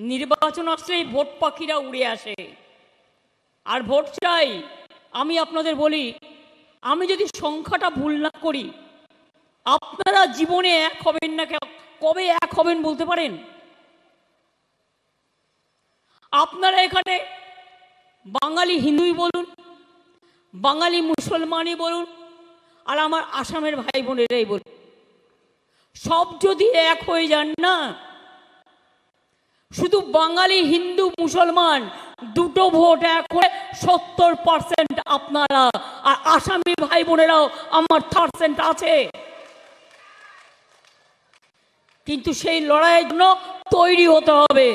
নির্বাচন আসলেই ভোট পাখিরা উড়ে আসে আর ভোট চাই। আমি আপনাদের বলি, আমি যদি সংখ্যাটা ভুল না করি, আপনারা জীবনে এক হবেন না। কবে এক হবেন বলতে পারেন? আপনারা এখানে বাঙালি হিন্দুই বলুন, বাঙালি মুসলমানই বলুন, আর আমার আসামের ভাই বোনেরাই বলুন, সব যদি এক হয়ে যান না, শুধু বাঙালি হিন্দু মুসলমান দুটো ভোট এক হয়ে 70% আপনারা, আর আসামি ভাই বোনেরাও আমার 30% আছে। কিন্তু সেই লড়াইয়ের জন্য তৈরি হতে হবে।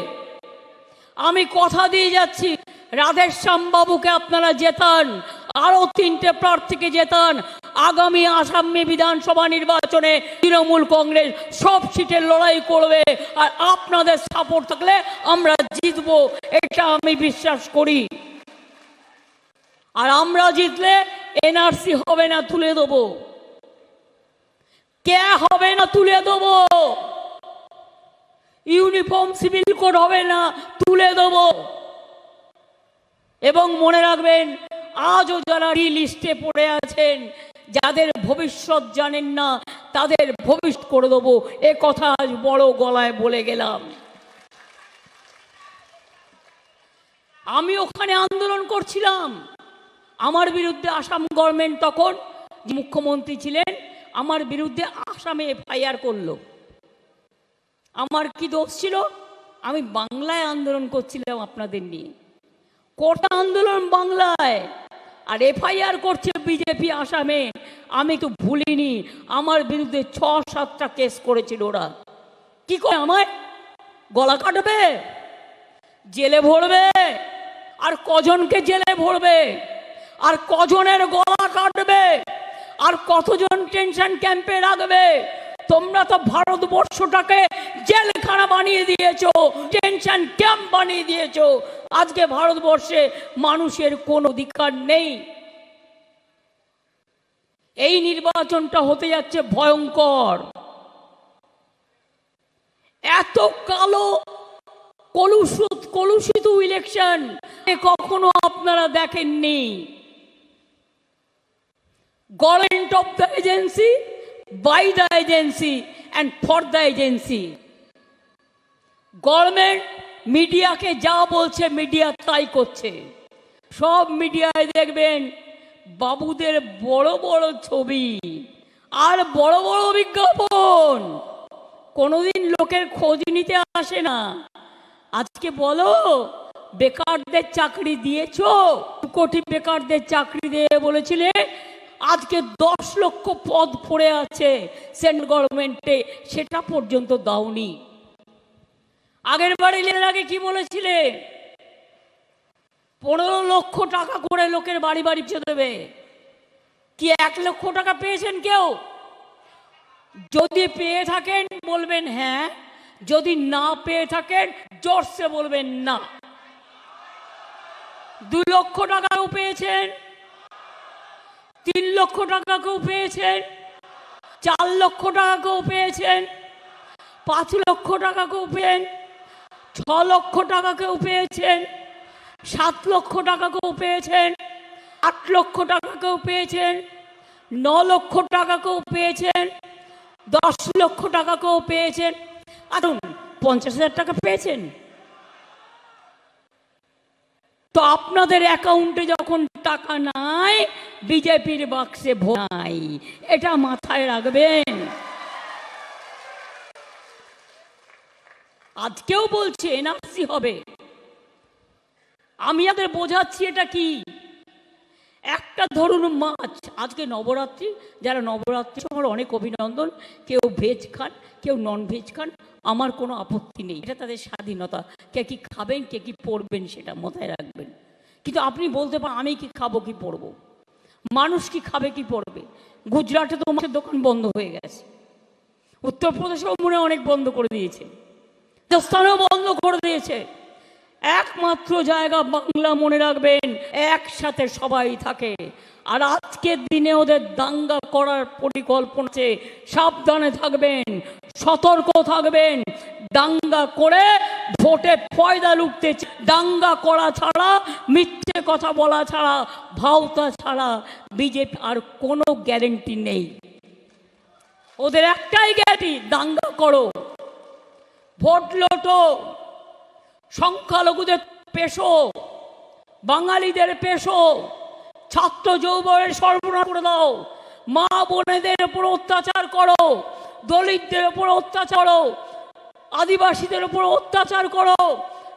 আমি কথা দিয়ে যাচ্ছি, রাধেশ্যাম বাবুকে আপনারা জেতান, আরো 3টে প্রার্থীকে জেতান। আগামী আসামে বিধানসভা নির্বাচনে তৃণমূল কংগ্রেস সব সিটের লড়াই করবে, আর আপনাদের সাপোর্ট থাকলে আমরা জিতবো, এটা আমি বিশ্বাস করি। আর আমরা জিতলে এনআরসি হবে না, তুলে দেবো। কে হবে না, তুলে দেবো। ইউনিফর্ম সিভিল কোড হবে না, তুলে দেবো। এবং মনে রাখবেন, আজও যারা লিস্টে পড়ে আছেন, যাদের ভবিষ্যৎ জানেন না, তাদের ভবিষ্যৎ করে দেবো, এ কথা আজ বড় গলায় বলে গেলাম। আমি ওখানে আন্দোলন করছিলাম, আমার বিরুদ্ধে আসাম গভর্নমেন্ট তখন মুখ্যমন্ত্রী ছিলেন, আমার বিরুদ্ধে আসামে এফআইআর করলো। আমার কি দোষ ছিল? আমি বাংলায় আন্দোলন করছিলাম আপনাদের নিয়ে, কোটা আন্দোলন বাংলায়, আর এফআইআর করছে বিজেপি আসামে। আমি তো ভুলিনি, আমার বিরুদ্ধে 6-7টা কেস করেছিল ওরা। কি করে আমায় গলা কাটবে, জেলে ভরবে, আর কজনকে জেলে ভরবে, আর কজনের গলা কাটবে, আর কতজন টেনশন ক্যাম্পে রাখবে। তোমরা তো ভারতবর্ষটাকে জেলখানা বানিয়ে দিয়েছো, টেনশন ক্যাম্প বানিয়ে দিয়েছো। আজকে ভারতবর্ষে মানুষের কোনো অধিকার নেই। এই নির্বাচনটা হতে যাচ্ছে ভয়ঙ্কর। এত কালো কলুষিত ইলেকশন কখনো আপনারা দেখেননি। Government of the agency, by the agency and for the agency. Government মিডিয়াকে যা বলছে মিডিয়া তাই করছে। সব মিডিয়ায় দেখবেন বাবুদের বড় বড় ছবি আর বড় বড় বিজ্ঞাপন, কোনোদিন লোকের খোঁজ নিতে আসে না। আজকে বলো, বেকারদের চাকরি দিয়েছো? 2 কোটি বেকারদের চাকরি দিয়ে বলেছিলে, আজকে 10 লক্ষ পদ পড়ে আছে সেন্ট্রাল গভর্নমেন্টে, সেটা পর্যন্ত দাওনি। আগের বারে আগে কি বলেছিলে? 15 লক্ষ টাকা করে লোকের বাড়ি বাড়ি পৌঁছে দেবে। কি 1 লক্ষ টাকা পেয়েছেন কেউ? যদি পেয়ে থাকেন বলবেন হ্যাঁ, যদি না পেয়ে থাকেন জোরসে বলবেন না। 2 লক্ষ টাকাও পেয়েছেন, 3 লক্ষ টাকা কেউ পেয়েছেন, 4 লক্ষ টাকা কেউ পেয়েছেন, 5 লক্ষ টাকা কেউ পেয়েছেন, 6 লক্ষ টাকা কেউ পেয়েছেন, 7 লক্ষ টাকা কেউ পেয়েছেন, 8 লক্ষ টাকা কেউ পেয়েছেন, 9 লক্ষ টাকা কেউ পেয়েছেন, 10 লক্ষ টাকা কেউ পেয়েছেন, আর 50,000 টাকা পেয়েছেন। তো আপনাদের অ্যাকাউন্টে যখন টাকা নাই, বিজেপির বাক্সে ভোট নাই, এটা মাথায় রাখবেন। আজকেও বলছে এনআরসি হবে। আমি আপনাদের বোঝাচ্ছি এটা কি। একটা ধরুন মাছ, আজকে নবরাত্রি, যারা নবরাত্রি সময় অনেক অভিনন্দন, কেউ ভেজ খান, কেউ নন ভেজ খান, আমার কোনো আপত্তি নেই, এটা তাদের স্বাধীনতা। কে কি খাবেন, কে কি পড়বেন, সেটা মাথায় রাখবেন। কিন্তু আপনি বলতে পারেন আমি কি খাবো, কি পড়বো, মানুষ কি খাবে, কি পড়বে। গুজরাটে তো মাছের দোকান বন্ধ হয়ে গেছে, উত্তরপ্রদেশেও মনে অনেক বন্ধ করে দিয়েছে, রাজস্থানেও বন্ধ করে দিয়েছে। একমাত্র জায়গা বাংলা, মনে রাখবেন, একসাথে সবাই থাকে। আর আজকের দিনে ওদের দাঙ্গা করার পরিকল্পনা আছে, সাবধানে থাকবেন, সতর্ক থাকবেন। দাঙ্গা করে ভোটে ফয়দা লুটতে দাঙ্গা করা ছাড়া, মিথ্যে কথা বলা ছাড়া, ভাওতা ছাড়া বিজেপি আর কোনো গ্যারেন্টি নেই। ওদের একটাই গ্যারেন্টি, দাঙ্গা করো, ভোট লোটো, সংখ্যালঘুদের পেশো, বাঙালিদের পেশো, ছাত্র যৌবনের সর্বনাশ করে দাও, মা বোনেদের উপর অত্যাচার করো, দলিতদের উপর অত্যাচার করো, আদিবাসীদের উপর অত্যাচার করো,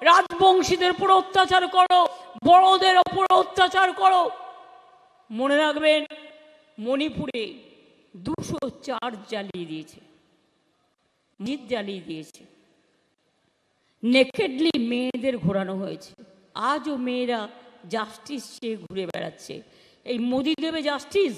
রাজবংশীদের উপর অত্যাচার করো, বড়দের উপর অত্যাচার করো। মনে রাখবেন, মণিপুরে 200 চার্চ জ্বালিয়ে দিয়েছে, মসজিদ জ্বালিয়ে দিয়েছে, নেকেডলি মেয়েদের ঘোরানো হয়েছে। আজও মেয়েরা জাস্টিস চেয়ে ঘুরে বেড়াচ্ছে। এই মোদি দেবে জাস্টিস?